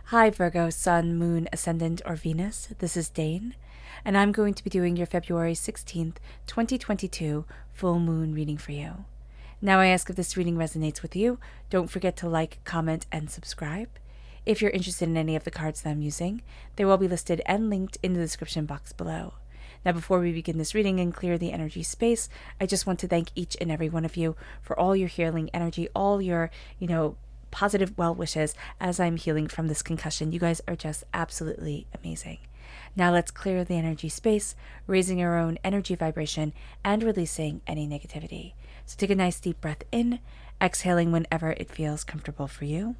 Hi Virgo, Sun, Moon, Ascendant, or Venus. This is Dane, and I'm going to be doing your February 16th, 2022 full moon reading for you. Now I ask if this reading resonates with you, don't forget to like, comment, and subscribe. If you're interested in any of the cards that I'm using, they will be listed and linked in the description box below. Now, before we begin this reading and clear the energy space, I just want to thank each and every one of you for all your healing energy, all your, positive well wishes as I'm healing from this concussion. You guys are just absolutely amazing. Now let's clear the energy space, raising our own energy vibration and releasing any negativity. So take a nice deep breath in, exhaling whenever it feels comfortable for you.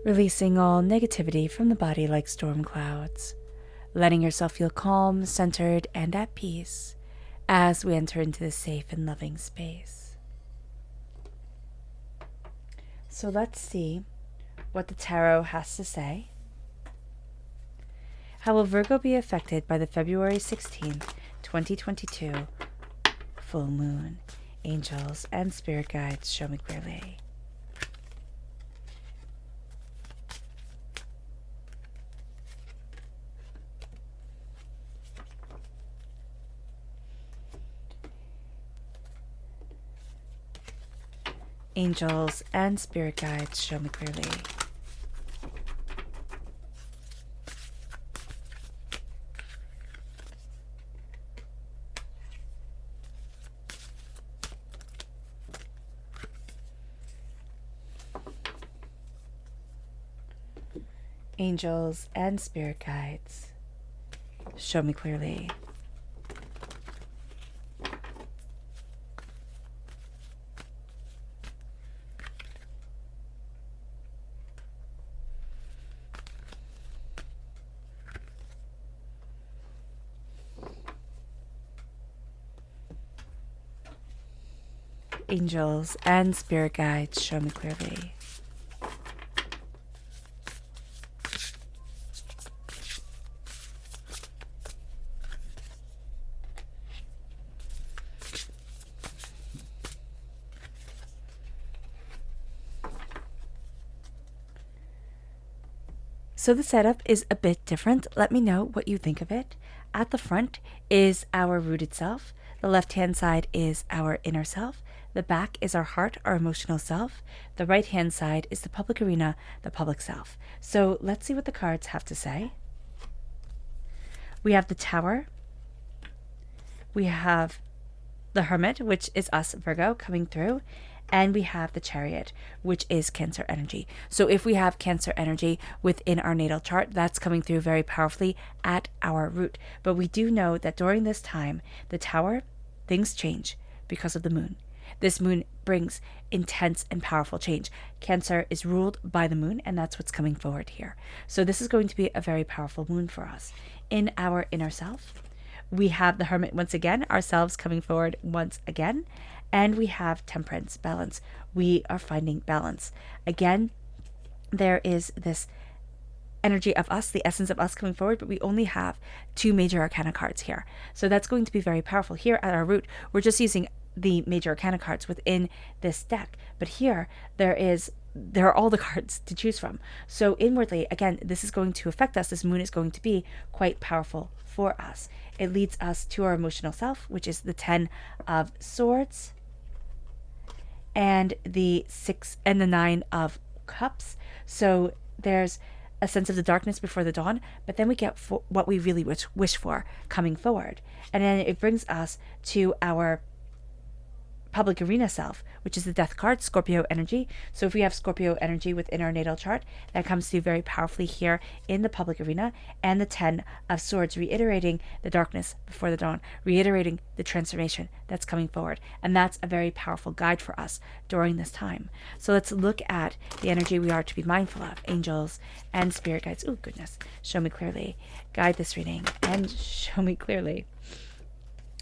Releasing all negativity from the body like storm clouds, letting yourself feel calm, centered, and at peace as we enter into this safe and loving space. So let's see what the tarot has to say. How will Virgo be affected by the February 16th, 2022 full moon? Angels and spirit guides, show me clearly. Angels and spirit guides, show me clearly. Angels and spirit guides, show me clearly. Angels and spirit guides, show me clearly. So the setup is a bit different. Let me know what you think of it. At the front is our rooted self. The left-hand side is our inner self. The back is our heart, our emotional self. The right-hand side is the public arena, the public self. So let's see what the cards have to say. We have the Tower. We have the Hermit, which is us, Virgo, coming through. And we have the Chariot, which is Cancer energy. So if we have Cancer energy within our natal chart, that's coming through very powerfully at our root. But we do know that during this time, the Tower, things change because of the moon. This moon brings intense and powerful change. Cancer is ruled by the moon, and that's what's coming forward here. So this is going to be a very powerful moon for us. In our inner self, we have the Hermit once again, ourselves coming forward once again. And we have Temperance, balance. We are finding balance. Again, there is this energy of us, the essence of us coming forward, but we only have 2 major arcana cards here. So that's going to be very powerful. Here at our root, we're just using the major arcana cards within this deck. But here, there are all the cards to choose from. So inwardly, again, this is going to affect us. This moon is going to be quite powerful for us. It leads us to our emotional self, which is the 10 of Swords, and the 6 and the 9 of Cups. So there's a sense of the darkness before the dawn, but then we get what we really wish for coming forward. And then it brings us to our public arena self, which is the death card, Scorpio energy. So if we have Scorpio energy within our natal chart, that comes through very powerfully here in the public arena. And the 10 of Swords, reiterating the darkness before the dawn, reiterating the transformation that's coming forward. And that's a very powerful guide for us during this time. So let's look at the energy we are to be mindful of. Angels and spirit guides. Oh, goodness. Show me clearly. Guide this reading and show me clearly.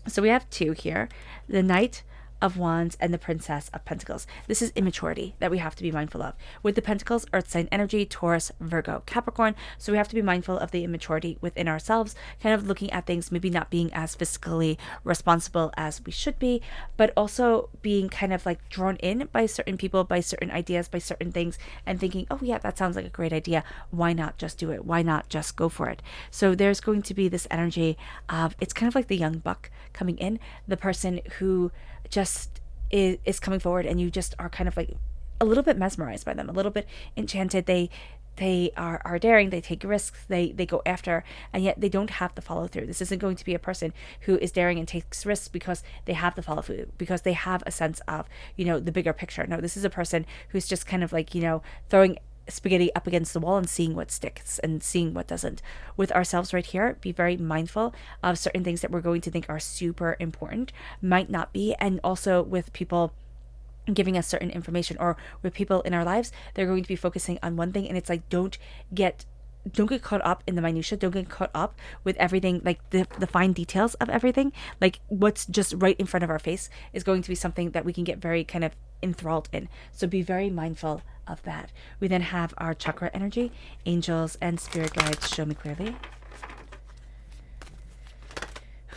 So we have 2 here. The Knight of Wands and the Princess of Pentacles. This is immaturity that we have to be mindful of. With the Pentacles, Earth sign energy, Taurus, Virgo, Capricorn. So we have to be mindful of the immaturity within ourselves, kind of looking at things, maybe not being as fiscally responsible as we should be, but also being kind of like drawn in by certain people, by certain ideas, by certain things, and thinking, oh yeah, that sounds like a great idea. Why not just do it? Why not just go for it? So there's going to be this energy of, it's kind of like the young buck coming in, the person who just is coming forward, and you just are kind of like a little bit mesmerized by them, a little bit enchanted. They are daring, they take risks, they go after, and yet they don't have the follow through. This isn't going to be a person who is daring and takes risks because they have the follow through, because they have a sense of, the bigger picture. No, this is a person who's just kind of like, throwing spaghetti up against the wall and seeing what sticks and seeing what doesn't. With ourselves right here, be very mindful of certain things that we're going to think are super important, might not be. And also with people giving us certain information, or with people in our lives, they're going to be focusing on one thing, and it's like, don't get caught up in the minutia. Don't get caught up with everything, like the fine details of everything. Like what's just right in front of our face is going to be something that we can get very kind of enthralled in. So be very mindful of that. We then have our chakra energy, angels and spirit guides. Show me clearly.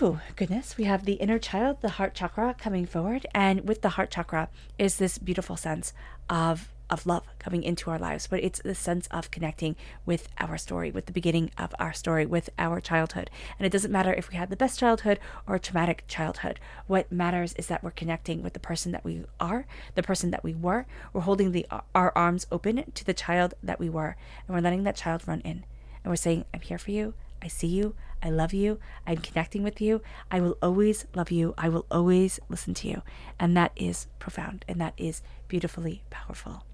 Oh, goodness. We have the inner child, the heart chakra coming forward. And with the heart chakra is this beautiful sense of love coming into our lives, but it's the sense of connecting with our story, with the beginning of our story, with our childhood. And it doesn't matter if we had the best childhood or a traumatic childhood. What matters is that we're connecting with the person that we are, the person that we were. We're holding our arms open to the child that we were, and we're letting that child run in. And we're saying, I'm here for you. I see you. I love you. I'm connecting with you. I will always love you. I will always listen to you. And that is profound, and that is beautifully powerful.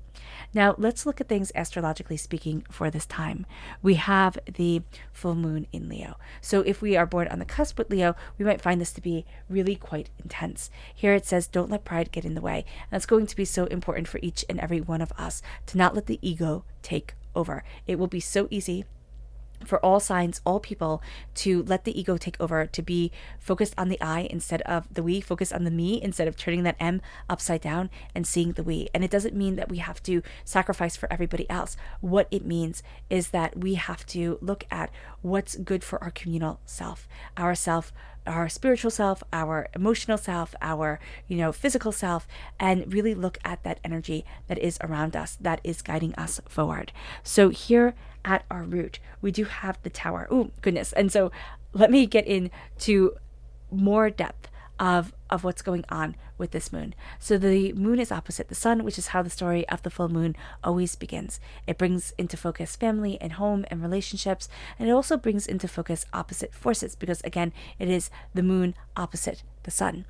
Now, let's look at things astrologically speaking for this time. We have the full moon in Leo. So if we are born on the cusp with Leo, we might find this to be really quite intense. Here it says, don't let pride get in the way. And that's going to be so important for each and every one of us to not let the ego take over. It will be so easy for all signs, all people, to let the ego take over, to be focused on the I instead of the we, focused on the me instead of turning that M upside down and seeing the we. And it doesn't mean that we have to sacrifice for everybody else. What it means is that we have to look at what's good for our communal self, our spiritual self, our emotional self, our, physical self, and really look at that energy that is around us, that is guiding us forward. So here at our root, we do have the Tower. Oh, goodness. And so let me get into more depth of what's going on with this moon. So the moon is opposite the sun, which is how the story of the full moon always begins. It brings into focus family and home and relationships, and it also brings into focus opposite forces, because again, it is the moon opposite the sun.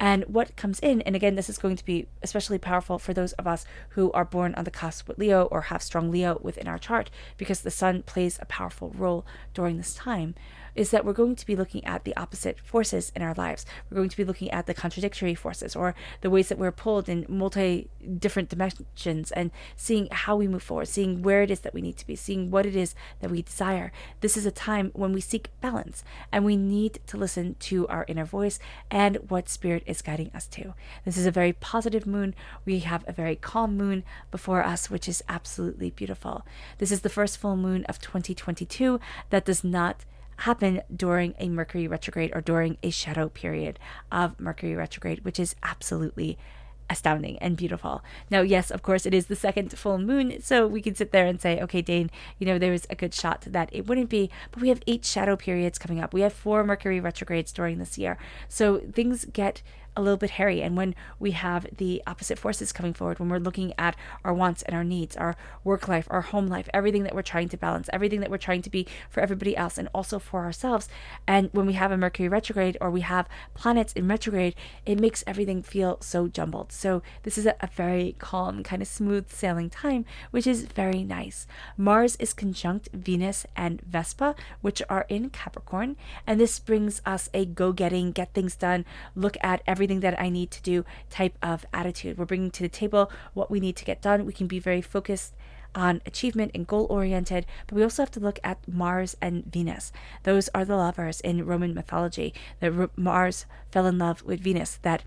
And what comes in, and again, this is going to be especially powerful for those of us who are born on the cusp with Leo or have strong Leo within our chart, because the sun plays a powerful role during this time, is that we're going to be looking at the opposite forces in our lives. We're going to be looking at the contradictory forces, or the ways that we're pulled in different dimensions, and seeing how we move forward, seeing where it is that we need to be, seeing what it is that we desire. This is a time when we seek balance, and we need to listen to our inner voice and what spirit is guiding us to. This is a very positive moon. We have a very calm moon before us, which is absolutely beautiful. This is the first full moon of 2022 that does not happen during a Mercury retrograde or during a shadow period of Mercury retrograde, which is absolutely astounding and beautiful. Now, yes, of course, it is the second full moon, so we can sit there and say, okay, Dane, there was a good shot that it wouldn't be, but we have 8 shadow periods coming up. We have 4 Mercury retrogrades during this year. So things get a little bit hairy. And when we have the opposite forces coming forward, when we're looking at our wants and our needs, our work life, our home life, everything that we're trying to balance, everything that we're trying to be for everybody else and also for ourselves. And when we have a Mercury retrograde or we have planets in retrograde, it makes everything feel so jumbled. So this is a very calm, kind of smooth sailing time, which is very nice. Mars is conjunct Venus and Vespa, which are in Capricorn. And this brings us a go-getting, get things done, look at everything that I need to do type of attitude. We're bringing to the table what we need to get done. We can be very focused on achievement and goal-oriented, but we also have to look at Mars and Venus. Those are the lovers in Roman mythology. Mars fell in love with Venus, that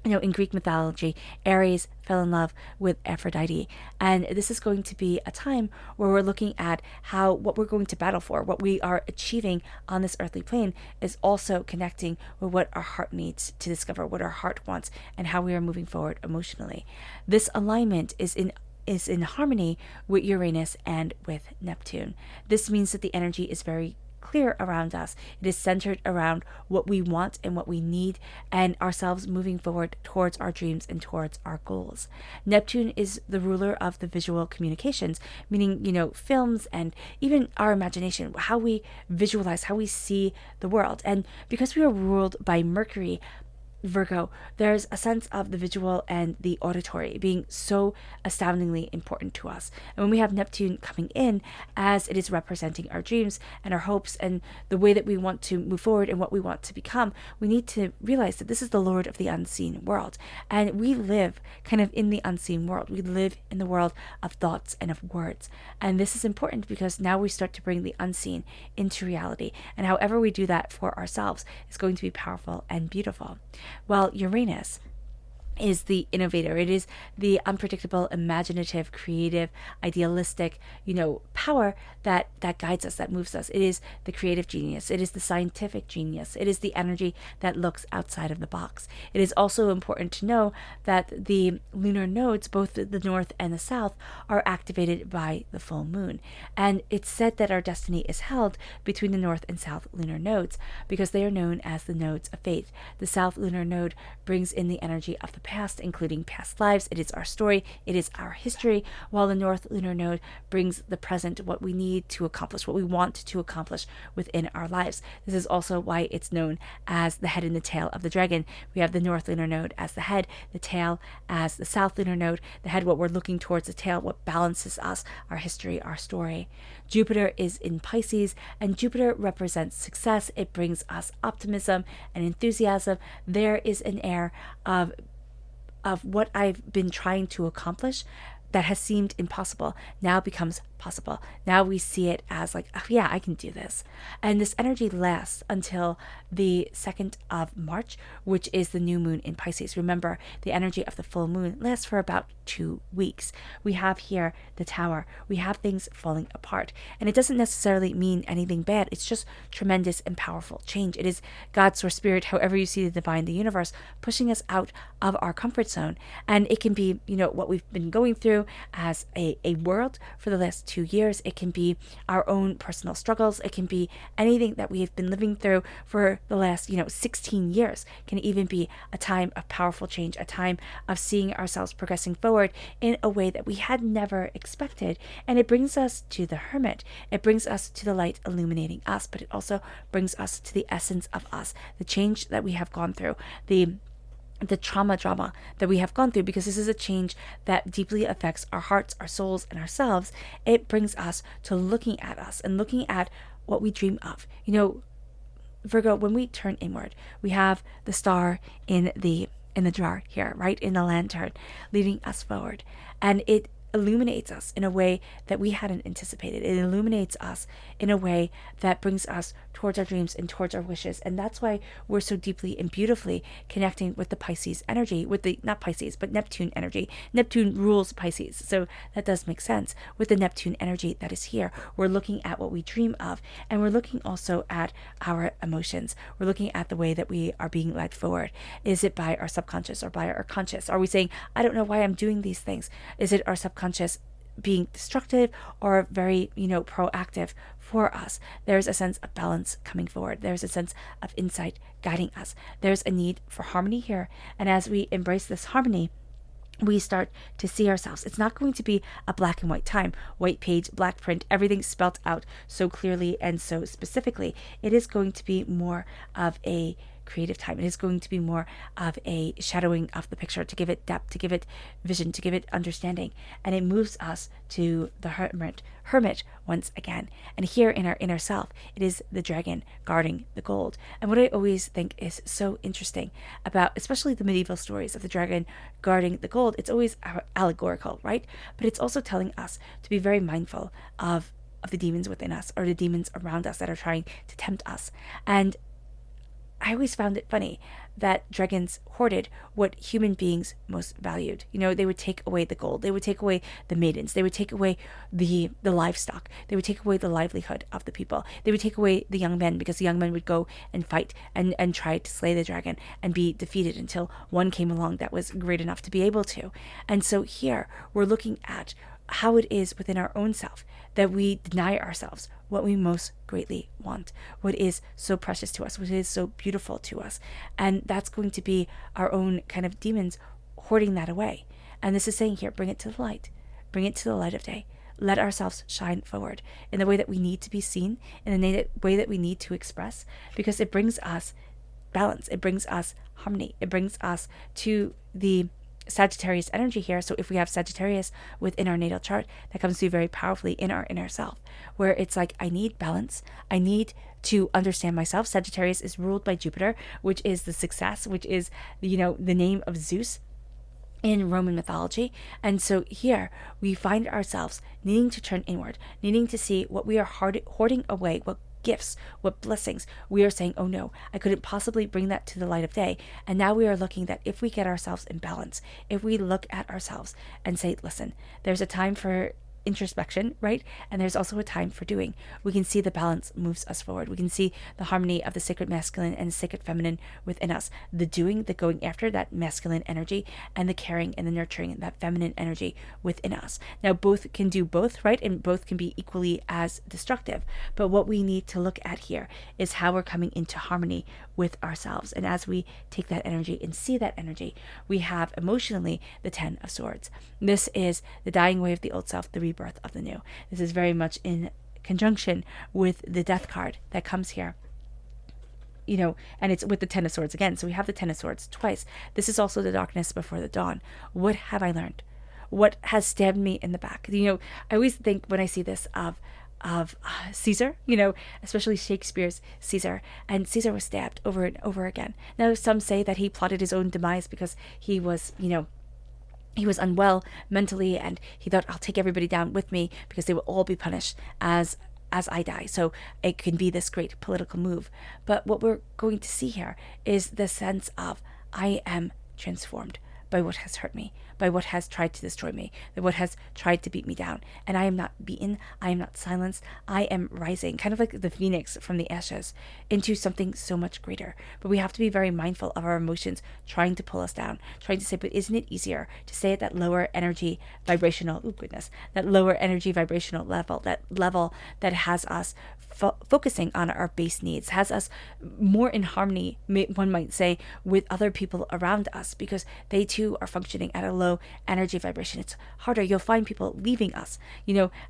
in Greek mythology, Ares fell in love with Aphrodite. And this is going to be a time where we're looking at how what we're going to battle for, what we are achieving on this earthly plane, is also connecting with what our heart needs to discover, what our heart wants, and how we are moving forward emotionally. This alignment is in harmony with Uranus and with Neptune. This means that the energy is very clear around us. It is centered around what we want and what we need, and ourselves moving forward towards our dreams and towards our goals. Neptune is the ruler of the visual communications, meaning, films and even our imagination, how we visualize, how we see the world. And because we are ruled by Mercury, Virgo, there's a sense of the visual and the auditory being so astoundingly important to us. And when we have Neptune coming in, as it is representing our dreams and our hopes and the way that we want to move forward and what we want to become, we need to realize that this is the Lord of the unseen world. And we live kind of in the unseen world. We live in the world of thoughts and of words. And this is important because now we start to bring the unseen into reality. And however we do that for ourselves is going to be powerful and beautiful. Well, Uranus is the innovator. It is the unpredictable, imaginative, creative, idealistic, power that guides us, that moves us. It is the creative genius. It is the scientific genius. It is the energy that looks outside of the box. It is also important to know that the lunar nodes, both the north and the south, are activated by the full moon. And it's said that our destiny is held between the north and south lunar nodes because they are known as the nodes of fate. The south lunar node brings in the energy of the past, including past lives. It is our story. It is our history, while the North Lunar Node brings the present, what we need to accomplish, what we want to accomplish within our lives. This is also why it's known as the head and the tail of the dragon. We have the North Lunar Node as the head, the tail as the South Lunar Node. The head, what we're looking towards, the tail, what balances us, our history, our story. Jupiter is in Pisces, and Jupiter represents success. It brings us optimism and enthusiasm. There is an air of what I've been trying to accomplish that has seemed impossible now becomes possible. Now we see it as like, oh yeah, I can do this. And this energy lasts until the 2nd of March, which is the new moon in Pisces. Remember, the energy of the full moon lasts for about 2 weeks. We have here the tower. We have things falling apart. And it doesn't necessarily mean anything bad. It's just tremendous and powerful change. It is God, source, spirit, however you see the divine, the universe, pushing us out of our comfort zone. And it can be, what we've been going through as a world for the last 2 years. It can be our own personal struggles. It can be anything that we have been living through for the last 16 years. It can even be a time of powerful change, a time of seeing ourselves progressing forward in a way that we had never expected. And it brings us to the Hermit. It brings us to the light illuminating us, but it also brings us to the essence of us, the change that we have gone through, the trauma that we have gone through, because this is a change that deeply affects our hearts, our souls, and ourselves. It brings us to looking at us and looking at what we dream of. Virgo, when we turn inward, we have the star in the jar here, right in the lantern, leading us forward. And it illuminates us in a way that we hadn't anticipated. It illuminates us in a way that brings us towards our dreams and towards our wishes. And that's why we're so deeply and beautifully connecting with the Pisces energy, with the, not Pisces, but Neptune energy. Neptune rules Pisces. So that does make sense. With the Neptune energy that is here, we're looking at what we dream of. And we're looking also at our emotions. We're looking at the way that we are being led forward. Is it by our subconscious or by our conscious? Are we saying, I don't know why I'm doing these things? Is it our subconscious being destructive or very, proactive for us. There's a sense of balance coming forward. There's a sense of insight guiding us. There's a need for harmony here. And as we embrace this harmony, we start to see ourselves. It's not going to be a black and white time, white page, black print, everything spelt out so clearly and so specifically. It is going to be more of a creative time. It is going to be more of a shadowing of the picture to give it depth, to give it vision, to give it understanding. And it moves us to the hermit once again. And here in our inner self, it is the dragon guarding the gold. And what I always think is so interesting about, especially the medieval stories of the dragon guarding the gold, it's always allegorical, right? But it's also telling us to be very mindful of the demons within us, or the demons around us that are trying to tempt us. And I always found it funny that dragons hoarded what human beings most valued. They would take away the gold. They would take away the maidens. They would take away the livestock. They would take away the livelihood of the people. They would take away the young men, because the young men would go and fight and try to slay the dragon and be defeated until one came along that was great enough to be able to. And so here we're looking at how it is within our own self that we deny ourselves what we most greatly want, what is so precious to us, what is so beautiful to us. And that's going to be our own kind of demons hoarding that away. And this is saying here, bring it to the light. Bring it to the light of day. Let ourselves shine forward in the way that we need to be seen, in the way that we need to express, because it brings us balance. It brings us harmony. It brings us to the Sagittarius energy here. So if we have Sagittarius within our natal chart, that comes through very powerfully in our inner self, where it's like, I need balance. I need to understand myself. Sagittarius is ruled by Jupiter, which is the success, which is, the name of Zeus in Roman mythology. And so here we find ourselves needing to turn inward, needing to see what we are hoarding away, what gifts, what blessings we are saying, oh no, I couldn't possibly bring that to the light of day. And now we are looking that if we get ourselves in balance, if we look at ourselves and say, listen, there's a time for introspection, right? And there's also a time for doing. We can see the balance moves us forward. We can see the harmony of the sacred masculine and sacred feminine within us. The doing, the going after, that masculine energy, and the caring and the nurturing, that feminine energy within us. Now, both can do both, right? And both can be equally as destructive. But what we need to look at here is how we're coming into harmony with ourselves. And as we take that energy and see that energy, we have emotionally the 10 of Swords. This is the dying away of the old self, the rebirth of the new. This is very much in conjunction with the Death card that comes here. And it's with the 10 of Swords again. So we have the 10 of Swords twice. This is also the darkness before the dawn. What have I learned? What has stabbed me in the back? I always think when I see this of Caesar, especially Shakespeare's Caesar. And Caesar was stabbed over and over again. Now, some say that he plotted his own demise because he was, he was unwell mentally, and he thought, I'll take everybody down with me because they will all be punished as I die. So it can be this great political move. But what we're going to see here is the sense of, I am transformed by what has hurt me, by what has tried to destroy me, by what has tried to beat me down. And I am not beaten, I am not silenced, I am rising, kind of like the phoenix from the ashes, into something so much greater. But we have to be very mindful of our emotions trying to pull us down, trying to say, but isn't it easier to stay at that lower energy vibrational, that lower energy vibrational level, that level that has us focusing on our base needs, has us more in harmony, one might say, with other people around us, because they too are functioning at a low energy vibration. It's harder. You'll find people leaving us,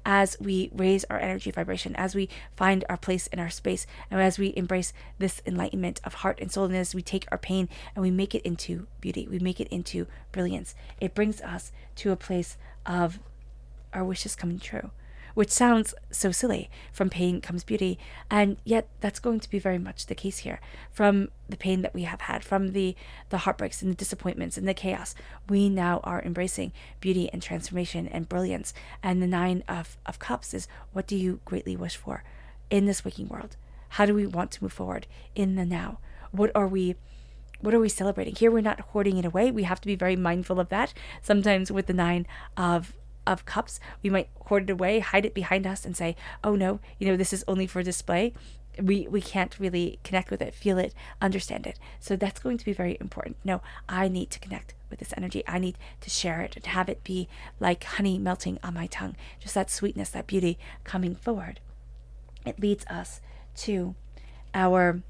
as we raise our energy vibration, as we find our place in our space, and as we embrace this enlightenment of heart and soul, and as we take our pain and we make it into beauty, we make it into brilliance. It brings us to a place of our wishes coming true, which sounds so silly. From pain comes beauty, and yet that's going to be very much the case here. From the pain that we have had, from the heartbreaks and the disappointments and the chaos, we now are embracing beauty and transformation and brilliance. And the 9 of Cups is, what do you greatly wish for in this waking world? How do we want to move forward in the now? What are we celebrating? Here we're not hoarding it away. We have to be very mindful of that. Sometimes with the 9 of Cups, we might hoard it away, hide it behind us, and say, oh no, this is only for display. We can't really connect with it, feel it, understand it. So that's going to be very important. No, I need to connect with this energy. I need to share it and have it be like honey melting on my tongue, just that sweetness, that beauty coming forward. it leads us to our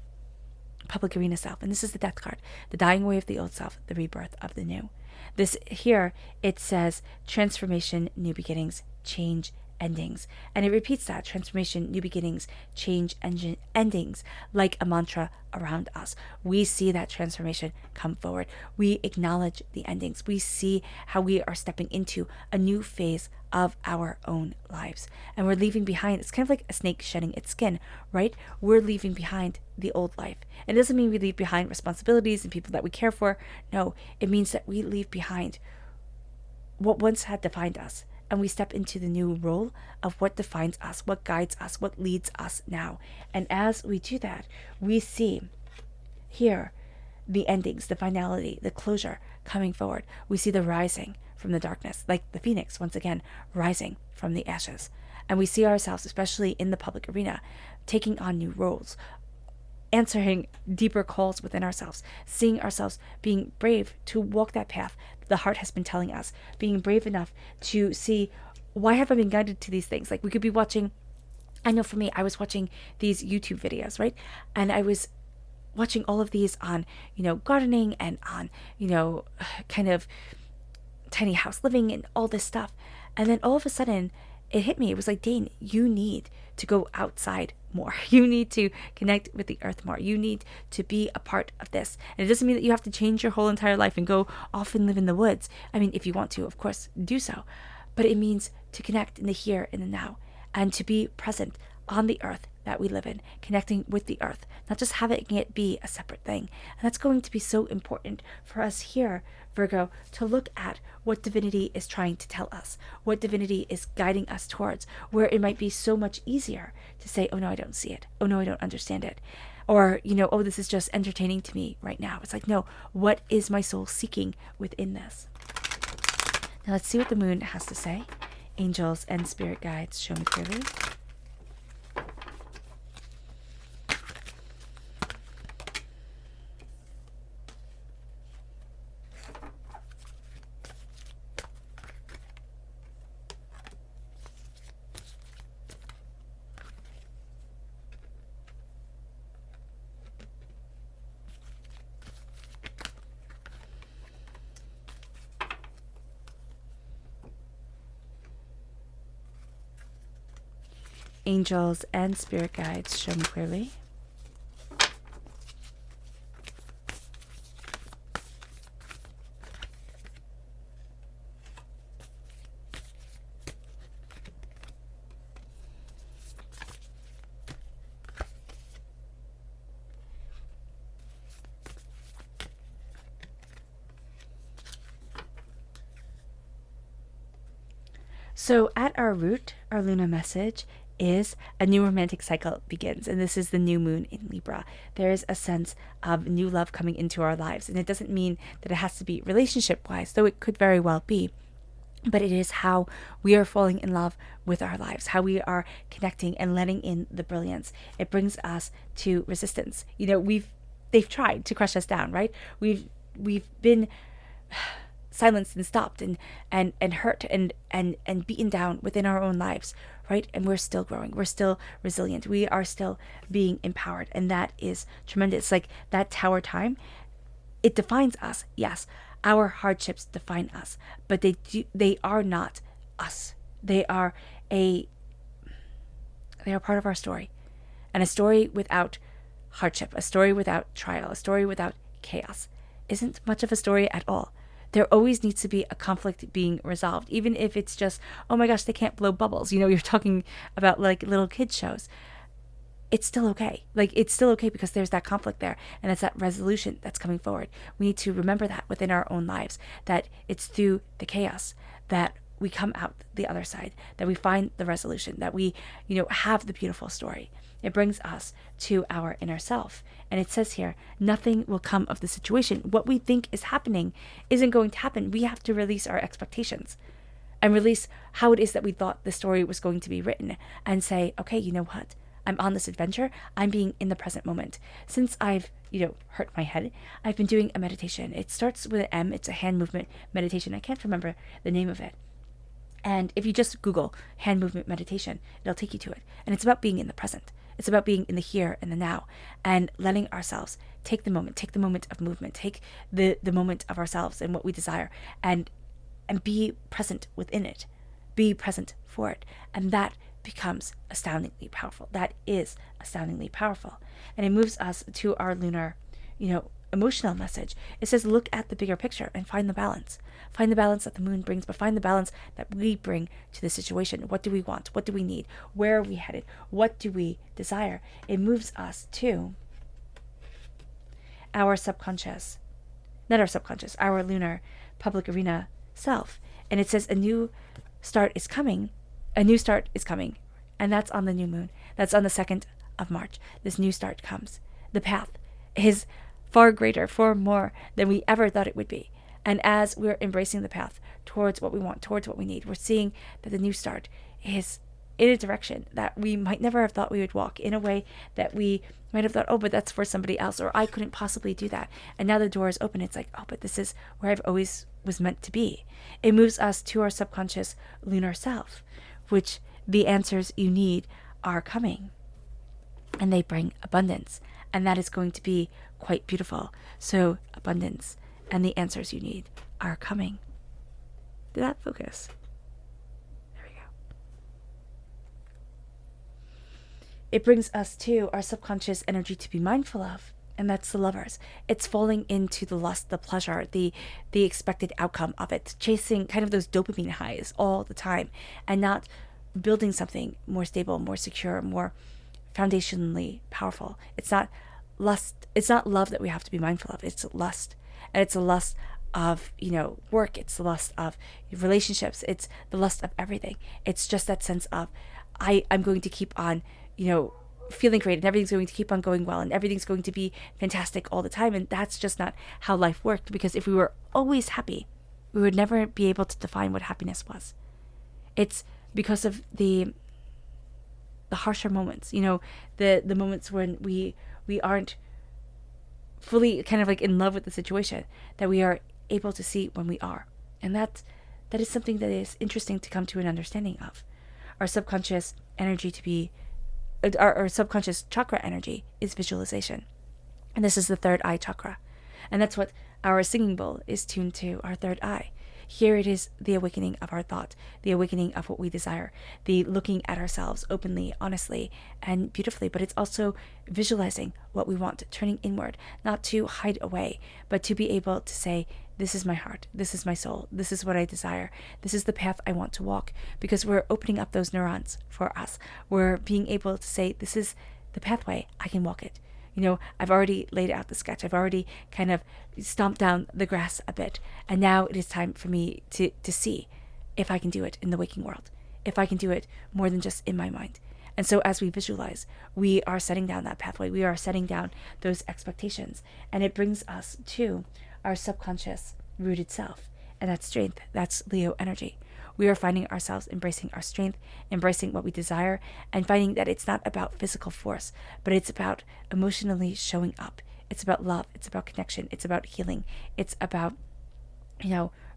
public arena self. And this is the death card, the dying away of the old self, the rebirth of the new. This here, it says transformation, new beginnings, change, endings. And it repeats that transformation, new beginnings, change, endings, like a mantra around us. We see that transformation come forward. We acknowledge the endings. We see how we are stepping into a new phase of our own lives. And we're leaving behind, it's kind of like a snake shedding its skin, right? We're leaving behind the old life. It doesn't mean we leave behind responsibilities and people that we care for. No, it means that we leave behind what once had defined us. And we step into the new role of what defines us, what guides us, what leads us now. And as we do that, we see here the endings, the finality, the closure coming forward. We see the rising from the darkness, like the phoenix, once again, rising from the ashes. And we see ourselves, especially in the public arena, taking on new roles, answering deeper calls within ourselves, seeing ourselves being brave to walk that path the heart has been telling us, being brave enough to see, why have I been guided to these things? Like we could be watching, I know for me, I was watching these YouTube videos, right? And I was watching all of these on, gardening and on, kind of tiny house living and all this stuff. And then all of a sudden it hit me. It was like, Dane, you need to go outside more. You need to connect with the earth more. You need to be a part of this. And it doesn't mean that you have to change your whole entire life and go off and live in the woods. I mean, if you want to, of course, do so. But it means to connect in the here and the now and to be present on the earth that we live in, connecting with the earth, not just having it be a separate thing. And that's going to be so important for us here, Virgo, to look at what divinity is trying to tell us, what divinity is guiding us towards, where it might be so much easier to say, oh no, I don't see it. Oh no, I don't understand it. Or, oh, this is just entertaining to me right now. It's like, no, what is my soul seeking within this? Now let's see what the moon has to say. Angels and spirit guides, show me clearly. Angels and spirit guides, show me clearly. So at our root, our Luna message is a new romantic cycle begins, and this is the new moon in Libra. There is a sense of new love coming into our lives, and it doesn't mean that it has to be relationship wise, though it could very well be, but it is how we are falling in love with our lives, how we are connecting and letting in the brilliance. It brings us to resistance. They've tried to crush us down, right? We've been silenced and stopped and hurt and beaten down within our own lives, right? And we're still growing. We're still resilient. We are still being empowered. And that is tremendous. Like that tower time, it defines us. Yes, our hardships define us, but they are not us. They are part of our story. And a story without hardship, a story without trial, a story without chaos isn't much of a story at all. There always needs to be a conflict being resolved, even if it's just, oh my gosh, they can't blow bubbles. You're talking about like little kids shows. It's still okay. Like it's still okay because there's that conflict there, and it's that resolution that's coming forward. We need to remember that within our own lives, that it's through the chaos that we come out the other side, that we find the resolution, that we, have the beautiful story. It brings us to our inner self. And it says here, nothing will come of the situation. What we think is happening isn't going to happen. We have to release our expectations and release how it is that we thought the story was going to be written and say, okay, you know what? I'm on this adventure. I'm being in the present moment. Since I've, hurt my head, I've been doing a meditation. It starts with an M. It's a hand movement meditation. I can't remember the name of it. And if you just Google hand movement meditation, it'll take you to it. And it's about being in the present. It's about being in the here and the now, and letting ourselves take the moment of movement, take the moment of ourselves and what we desire, and be present within it, be present for it. And that becomes astoundingly powerful. That is astoundingly powerful. And it moves us to our lunar, emotional message. It says, look at the bigger picture and find the balance. Find the balance that the moon brings, but find the balance that we bring to the situation. What do we want? What do we need? Where are we headed? What do we desire? It moves us to our subconscious, not our subconscious, our lunar public arena self. And it says a new start is coming. A new start is coming. And that's on the new moon. That's on the 2nd of March. This new start comes. The path is far greater, far more than we ever thought it would be. And as we're embracing the path towards what we want, towards what we need, we're seeing that the new start is in a direction that we might never have thought we would walk, in a way that we might have thought, oh, but that's for somebody else, or I couldn't possibly do that. And now the door is open. It's like, oh, but this is where I've always was meant to be. It moves us to our subconscious lunar self, which the answers you need are coming. And they bring abundance. And that is going to be quite beautiful. So abundance and the answers you need are coming. Did that focus? There we go. It brings us to our subconscious energy to be mindful of, and that's the Lovers. It's falling into the lust, the pleasure, the expected outcome of it, chasing kind of those dopamine highs all the time, and not building something more stable, more secure, more foundationally powerful. It's not lust. It's not love that we have to be mindful of. It's lust. And it's a lust of, work. It's the lust of relationships. It's the lust of everything. It's just that sense of, I'm going to keep on, feeling great, and everything's going to keep on going well, and everything's going to be fantastic all the time. And that's just not how life worked, because if we were always happy, we would never be able to define what happiness was. It's because of the harsher moments, the moments when we aren't fully kind of like in love with the situation, that we are able to see when we are. And that is something that is interesting to come to an understanding of. Our subconscious energy to be, our subconscious chakra energy is visualization. And this is the third eye chakra. And that's what our singing bowl is tuned to, our third eye. Here it is the awakening of our thought, the awakening of what we desire, the looking at ourselves openly, honestly, and beautifully. But it's also visualizing what we want, turning inward, not to hide away, but to be able to say, this is my heart, this is my soul, this is what I desire, this is the path I want to walk, because we're opening up those neurons for us. We're being able to say, this is the pathway, I can walk it. I've already laid out the sketch. I've already kind of stomped down the grass a bit. And now it is time for me to see if I can do it in the waking world, if I can do it more than just in my mind. And so as we visualize, we are setting down that pathway. We are setting down those expectations. And it brings us to our subconscious rooted self. And that's strength. That's Leo energy. We are finding ourselves embracing our strength, embracing what we desire, and finding that it's not about physical force, but it's about emotionally showing up. It's about love. It's about connection. It's about healing. It's about,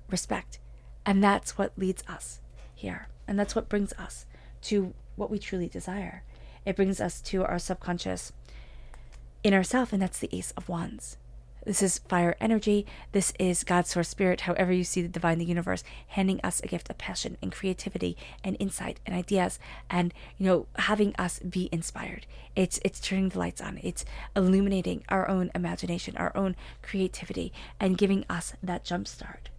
respect. And that's what leads us here. And that's what brings us to what we truly desire. It brings us to our subconscious inner self, and that's the Ace of Wands. This is fire energy. This is God's source spirit, however you see the divine, the universe, handing us a gift of passion and creativity and insight and ideas, and, having us be inspired. It's turning the lights on. It's illuminating our own imagination, our own creativity, and giving us that jump start.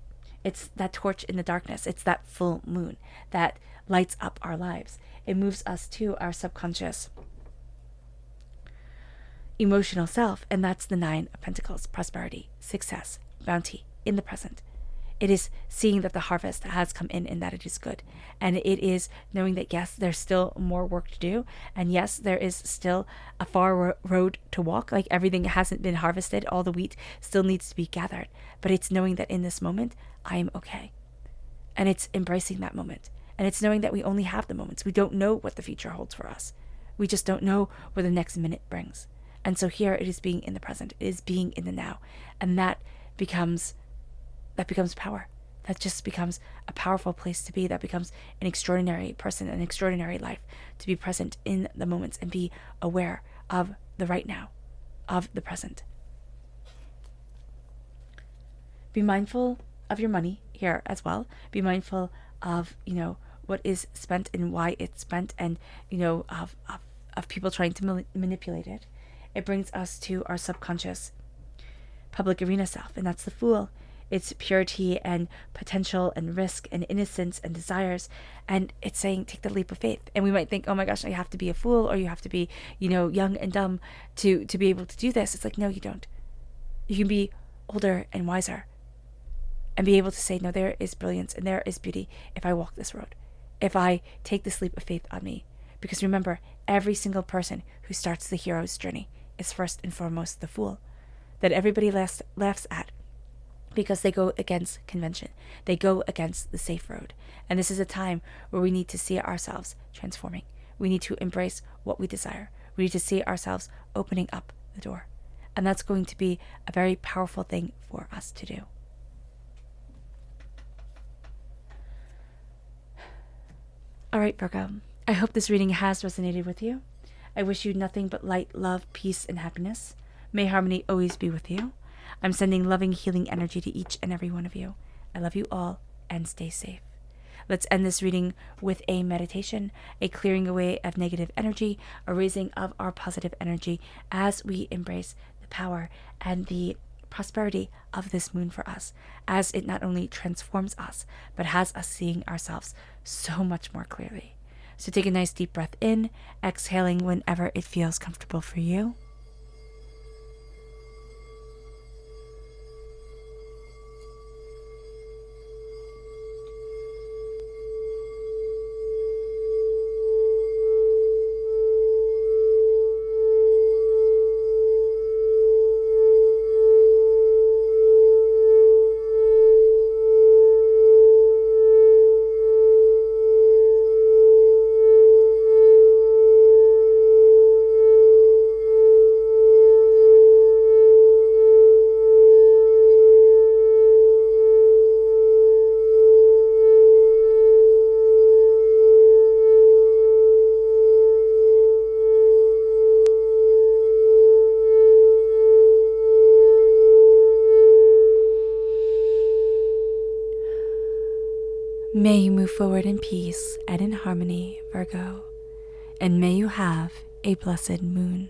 It's that torch in the darkness. It's that full moon that lights up our lives. It moves us to our subconscious emotional self, and that's the 9 of Pentacles: prosperity, success, bounty in the present. It is seeing that the harvest has come in and that it is good. And it is knowing that, yes, there's still more work to do. And yes, there is still a far road to walk. Like, everything hasn't been harvested. All the wheat still needs to be gathered. But it's knowing that in this moment, I am okay. And it's embracing that moment. And it's knowing that we only have the moments. We don't know what the future holds for us. We just don't know what the next minute brings. And so here it is being in the present. It is being in the now. And that becomes power. that just becomes a powerful place to be, that becomes an extraordinary person, an extraordinary life, to be present in the moments and be aware of the right now, of the present. Be mindful of your money here as well. Be mindful of, what is spent and why it's spent, and, of people trying to manipulate it. It brings us to our subconscious public arena self, and that's the Fool. It's purity and potential and risk and innocence and desires. And it's saying, take the leap of faith. And we might think, oh my gosh, you have to be a fool, or you have to be, young and dumb to be able to do this. It's like, no, you don't. You can be older and wiser and be able to say, no, there is brilliance and there is beauty if I walk this road, if I take this leap of faith on me. Because remember, every single person who starts the hero's journey is first and foremost the fool that everybody laughs at, because they go against convention. They go against the safe road. And this is a time where we need to see ourselves transforming. We need to embrace what we desire. We need to see ourselves opening up the door. And that's going to be a very powerful thing for us to do. All right, Virgo. I hope this reading has resonated with you. I wish you nothing but light, love, peace, and happiness. May harmony always be with you. I'm sending loving, healing energy to each and every one of you. I love you all, and stay safe. Let's end this reading with a meditation, a clearing away of negative energy, a raising of our positive energy as we embrace the power and the prosperity of this moon for us, as it not only transforms us, but has us seeing ourselves so much more clearly. So take a nice deep breath in, exhaling whenever it feels comfortable for you. May you move forward in peace and in harmony, Virgo, and may you have a blessed moon.